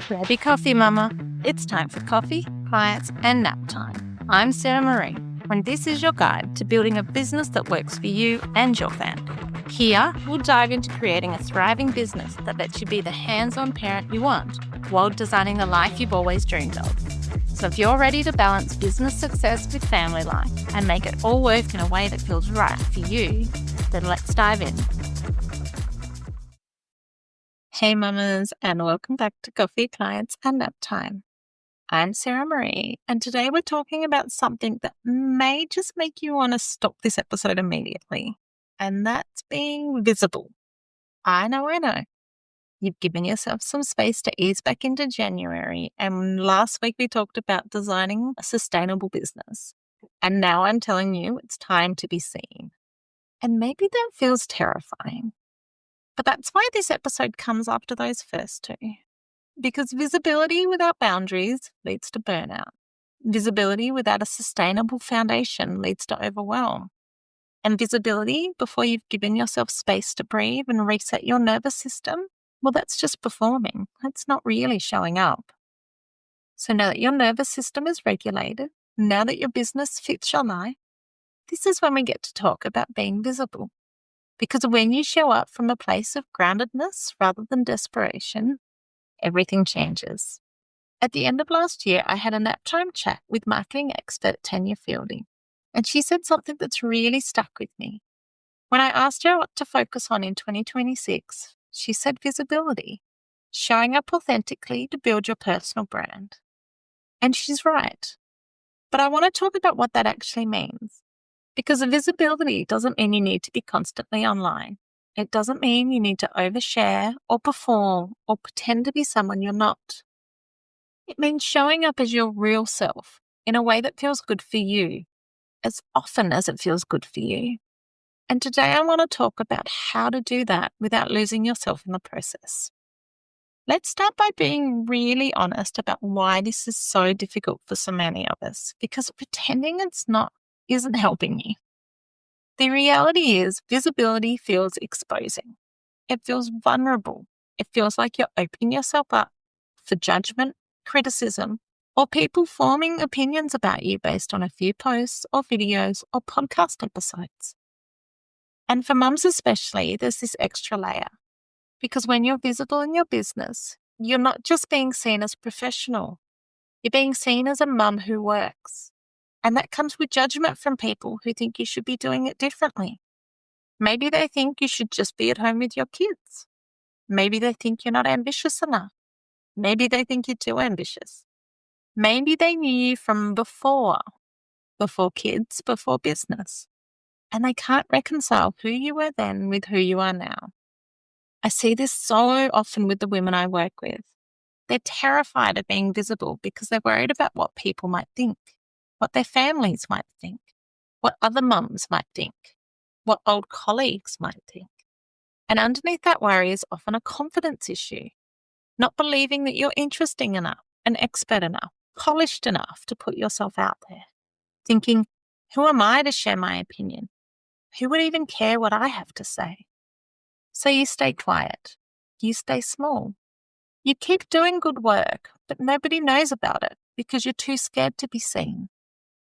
Grab your coffee, mama. It's time for coffee, clients, and nap time. I'm Sarah Marie, and this is your guide to building a business that works for you and your family. Here, we'll dive into creating a thriving business that lets you be the hands-on parent you want while designing the life you've always dreamed of. So if you're ready to balance business success with family life and make it all work in a way that feels right for you, then let's dive in. Hey mamas, and welcome back to Coffee, Clients, and Nap Time. I'm Sarah Marie, and today we're talking about something that may just make you want to stop this episode immediately, and that's being visible. I know. You've given yourself some space to ease back into January, and last week we talked about designing a sustainable business. And now I'm telling you it's time to be seen. And maybe that feels terrifying. But that's why this episode comes after those first two. Because visibility without boundaries leads to burnout. Visibility without a sustainable foundation leads to overwhelm. And visibility before you've given yourself space to breathe and reset your nervous system, well, that's just performing. That's not really showing up. So now that your nervous system is regulated, now that your business fits your life, this is when we get to talk about being visible. Because when you show up from a place of groundedness rather than desperation, everything changes. At the end of last year, I had a nap time chat with marketing expert Tanya Fielding, and she said something that's really stuck with me. When I asked her what to focus on in 2026, she said visibility, showing up authentically to build your personal brand. And she's right. But I want to talk about what that actually means. Because visibility doesn't mean you need to be constantly online. It doesn't mean you need to overshare or perform or pretend to be someone you're not. It means showing up as your real self in a way that feels good for you, as often as it feels good for you. And today I want to talk about how to do that without losing yourself in the process. Let's start by being really honest about why this is so difficult for so many of us, because pretending isn't helping you. The reality is visibility feels exposing. It feels vulnerable. It feels like you're opening yourself up for judgment, criticism, or people forming opinions about you based on a few posts or videos or podcast episodes. And for mums especially, there's this extra layer. Because when you're visible in your business, you're not just being seen as professional. You're being seen as a mum who works. And that comes with judgment from people who think you should be doing it differently. Maybe they think you should just be at home with your kids. Maybe they think you're not ambitious enough. Maybe they think you're too ambitious. Maybe they knew you from before kids, before business. And they can't reconcile who you were then with who you are now. I see this so often with the women I work with. They're terrified of being visible because they're worried about what people might think, what their families might think, what other mums might think, what old colleagues might think. And underneath that worry is often a confidence issue, not believing that you're interesting enough, and expert enough, polished enough to put yourself out there. Thinking, who am I to share my opinion? Who would even care what I have to say? So you stay quiet. You stay small. You keep doing good work, but nobody knows about it because you're too scared to be seen.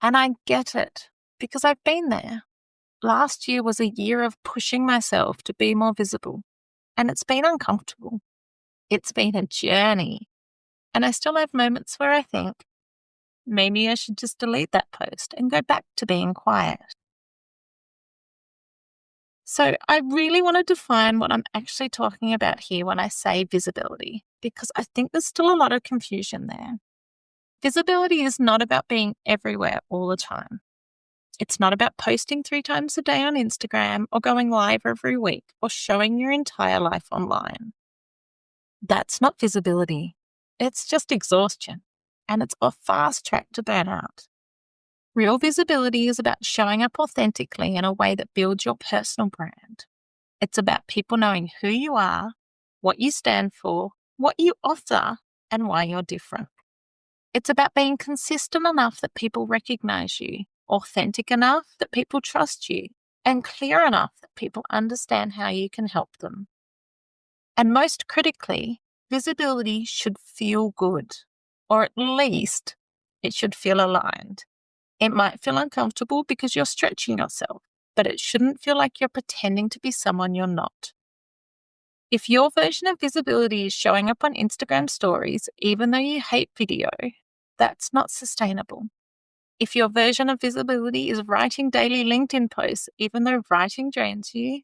And I get it because I've been there. Last year was a year of pushing myself to be more visible, and it's been uncomfortable. It's been a journey, and I still have moments where I think, maybe I should just delete that post and go back to being quiet. So I really want to define what I'm actually talking about here when I say visibility, because I think there's still a lot of confusion there. Visibility is not about being everywhere all the time. It's not about posting 3 times a day on Instagram or going live every week or showing your entire life online. That's not visibility. It's just exhaustion, and it's a fast track to burnout. Real visibility is about showing up authentically in a way that builds your personal brand. It's about people knowing who you are, what you stand for, what you offer, and why you're different. It's about being consistent enough that people recognize you, authentic enough that people trust you, and clear enough that people understand how you can help them. And most critically, visibility should feel good, or at least it should feel aligned. It might feel uncomfortable because you're stretching yourself, but it shouldn't feel like you're pretending to be someone you're not. If your version of visibility is showing up on Instagram stories, even though you hate video, that's not sustainable. If your version of visibility is writing daily LinkedIn posts, even though writing drains you,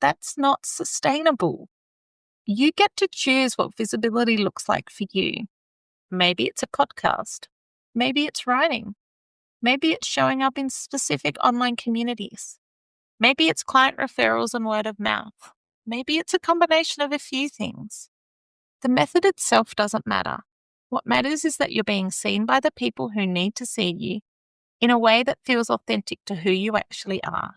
that's not sustainable. You get to choose what visibility looks like for you. Maybe it's a podcast. Maybe it's writing. Maybe it's showing up in specific online communities. Maybe it's client referrals and word of mouth. Maybe it's a combination of a few things. The method itself doesn't matter. What matters is that you're being seen by the people who need to see you in a way that feels authentic to who you actually are.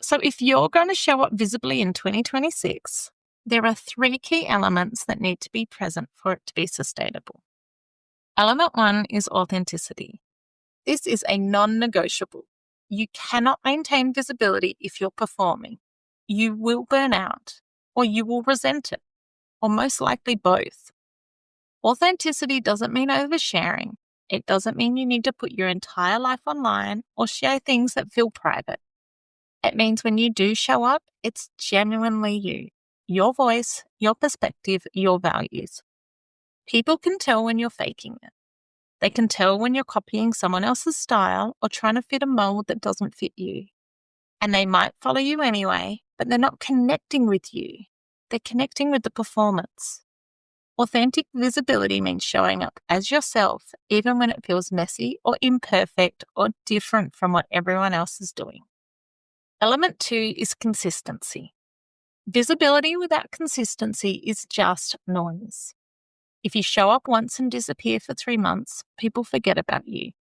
So if you're going to show up visibly in 2026, there are 3 key elements that need to be present for it to be sustainable. Element 1 is authenticity. This is a non-negotiable. You cannot maintain visibility if you're performing. You will burn out, or you will resent it, or most likely both. Authenticity doesn't mean oversharing. It doesn't mean you need to put your entire life online or share things that feel private. It means when you do show up, it's genuinely you, your voice, your perspective, your values. People can tell when you're faking it. They can tell when you're copying someone else's style or trying to fit a mold that doesn't fit you. And they might follow you anyway, but they're not connecting with you. They're connecting with the performance. Authentic visibility means showing up as yourself, even when it feels messy or imperfect or different from what everyone else is doing. Element 2 is consistency. Visibility without consistency is just noise. If you show up once and disappear for 3 months, people forget about you.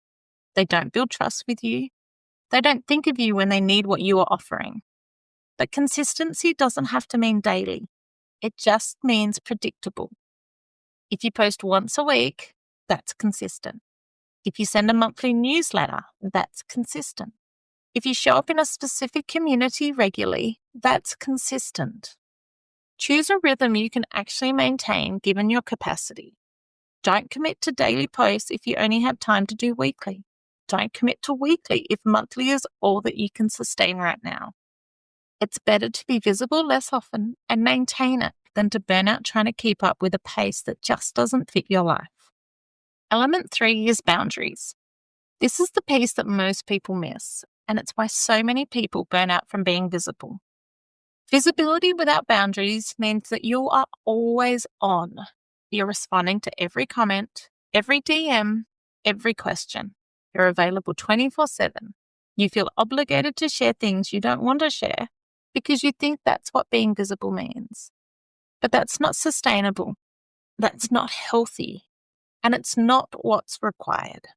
They don't build trust with you. They don't think of you when they need what you are offering. But consistency doesn't have to mean daily. It just means predictable. If you post once a week, that's consistent. If you send a monthly newsletter, that's consistent. If you show up in a specific community regularly, that's consistent. Choose a rhythm you can actually maintain given your capacity. Don't commit to daily posts if you only have time to do weekly. Don't commit to weekly if monthly is all that you can sustain right now. It's better to be visible less often and maintain it than to burn out trying to keep up with a pace that just doesn't fit your life. Element 3 is boundaries. This is the piece that most people miss, and it's why so many people burn out from being visible. Visibility without boundaries means that you are always on. You're responding to every comment, every DM, every question. You're available 24/7. You feel obligated to share things you don't want to share because you think that's what being visible means. But that's not sustainable. That's not healthy. And it's not what's required.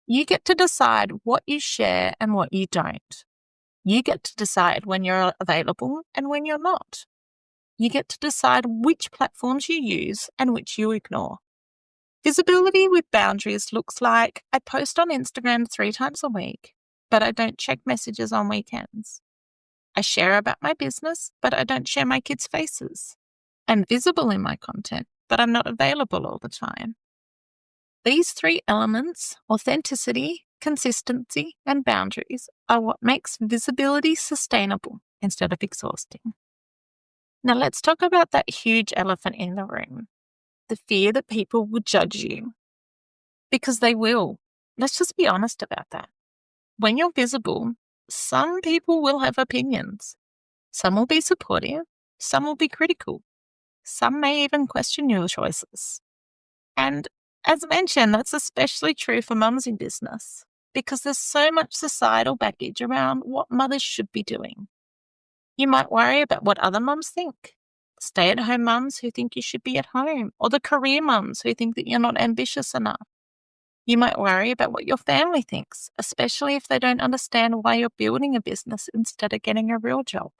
You get to decide what you share and what you don't. You get to decide when you're available and when you're not. You get to decide which platforms you use and which you ignore. Visibility with boundaries looks like I post on Instagram 3 times a week, but I don't check messages on weekends. I share about my business, but I don't share my kids' faces. I'm visible in my content, but I'm not available all the time. These 3 elements, authenticity, consistency, and boundaries, are what makes visibility sustainable instead of exhausting. Now let's talk about that huge elephant in the room, the fear that people will judge you. Because they will. Let's just be honest about that. When you're visible, some people will have opinions. Some will be supportive, some will be critical. Some may even question your choices. And as mentioned, that's especially true for mums in business because there's so much societal baggage around what mothers should be doing. You might worry about what other mums think. Stay-at-home mums who think you should be at home, or the career mums who think that you're not ambitious enough. You might worry about what your family thinks, especially if they don't understand why you're building a business instead of getting a real job.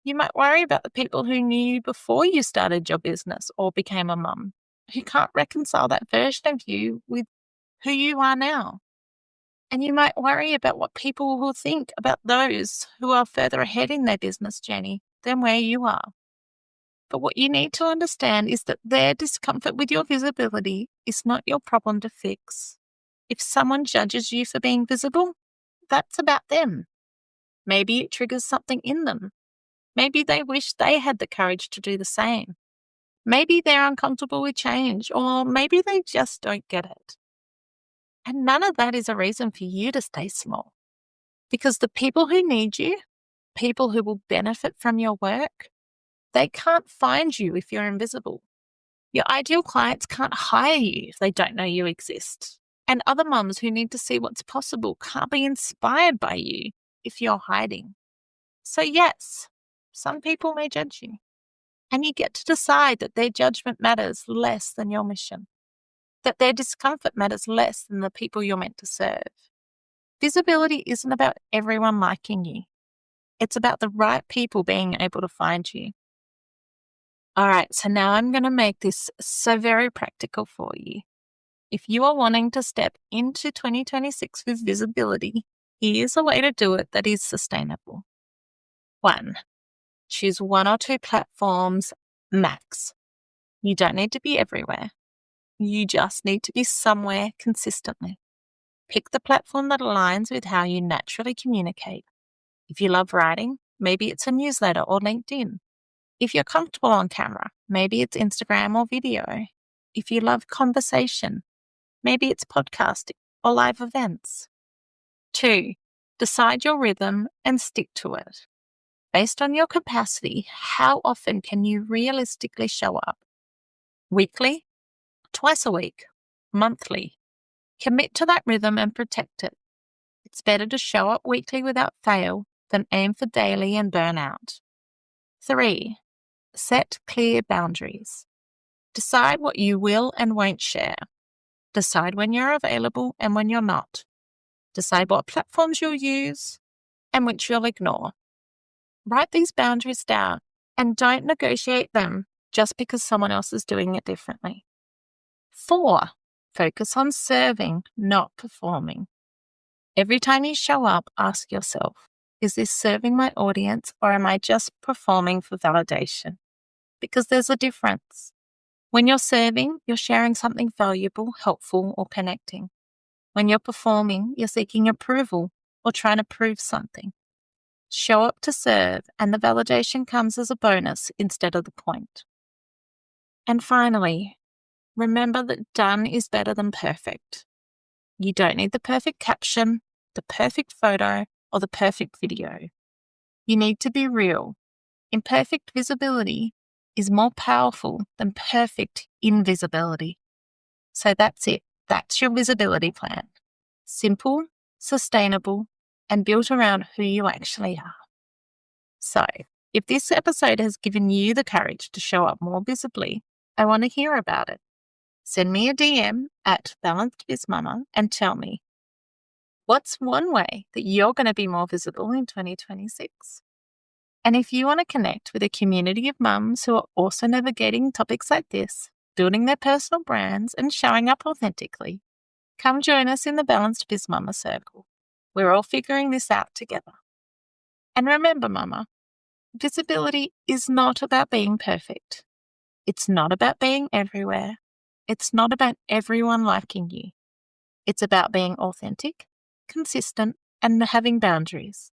You might worry about the people who knew you before you started your business or became a mum, who can't reconcile that version of you with who you are now. And you might worry about what people will think about those who are further ahead in their business journey than where you are. But what you need to understand is that their discomfort with your visibility is not your problem to fix. If someone judges you for being visible, that's about them. Maybe it triggers something in them. Maybe they wish they had the courage to do the same. Maybe they're uncomfortable with change, or maybe they just don't get it. And none of that is a reason for you to stay small. Because the people who need you, people who will benefit from your work, they can't find you if you're invisible. Your ideal clients can't hire you if they don't know you exist. And other mums who need to see what's possible can't be inspired by you if you're hiding. So yes, some people may judge you. And you get to decide that their judgment matters less than your mission, that their discomfort matters less than the people you're meant to serve. Visibility isn't about everyone liking you. It's about the right people being able to find you. All right, so now I'm going to make this so very practical for you. If you are wanting to step into 2026 with visibility, here's a way to do it that is sustainable. 1. Choose 1 or 2 platforms max. You don't need to be everywhere. You just need to be somewhere consistently. Pick the platform that aligns with how you naturally communicate. If you love writing, maybe it's a newsletter or LinkedIn. If you're comfortable on camera, maybe it's Instagram or video. If you love conversation, maybe it's podcasting or live events. 2, decide your rhythm and stick to it. Based on your capacity, how often can you realistically show up? Weekly? Twice a week? Monthly? Commit to that rhythm and protect it. It's better to show up weekly without fail than aim for daily and burn out. 3, set clear boundaries. Decide what you will and won't share. Decide when you're available and when you're not. Decide what platforms you'll use and which you'll ignore. Write these boundaries down and don't negotiate them just because someone else is doing it differently. 4, focus on serving, not performing. Every time you show up, ask yourself, is this serving my audience or am I just performing for validation? Because there's a difference. When you're serving, you're sharing something valuable, helpful, or connecting. When you're performing, you're seeking approval or trying to prove something. Show up to serve, and the validation comes as a bonus instead of the point. And finally, remember that done is better than perfect. You don't need the perfect caption, the perfect photo, or the perfect video. You need to be real. Imperfect visibility is more powerful than perfect invisibility. So that's it. That's your visibility plan. Simple, sustainable, and built around who you actually are. So, if this episode has given you the courage to show up more visibly, I want to hear about it. Send me a DM at BalancedBizMama and tell me, what's one way that you're going to be more visible in 2026? And if you want to connect with a community of mums who are also navigating topics like this, building their personal brands and showing up authentically, come join us in the Balanced Biz Mama Circle. We're all figuring this out together. And remember, Mama, visibility is not about being perfect. It's not about being everywhere. It's not about everyone liking you. It's about being authentic, consistent, and having boundaries.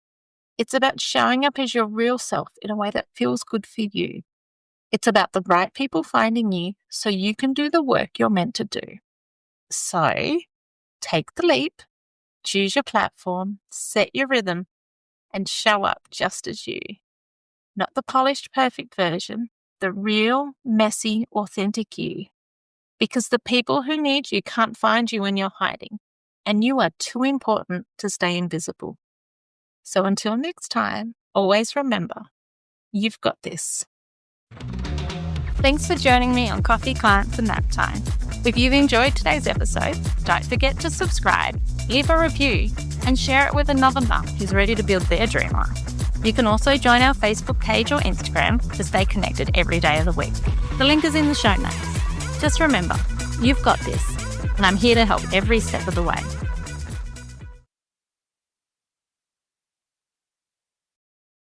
It's about showing up as your real self in a way that feels good for you. It's about the right people finding you so you can do the work you're meant to do. So, take the leap, choose your platform, set your rhythm, and show up just as you. Not the polished, perfect version, the real, messy, authentic you. Because the people who need you can't find you when you're hiding, and you are too important to stay invisible. So until next time, always remember, you've got this. Thanks for joining me on Coffee, Clients and Nap Time. If you've enjoyed today's episode, don't forget to subscribe, leave a review, and share it with another mum who's ready to build their dream life. You can also join our Facebook page or Instagram to stay connected every day of the week. The link is in the show notes. Just remember, you've got this, and I'm here to help every step of the way.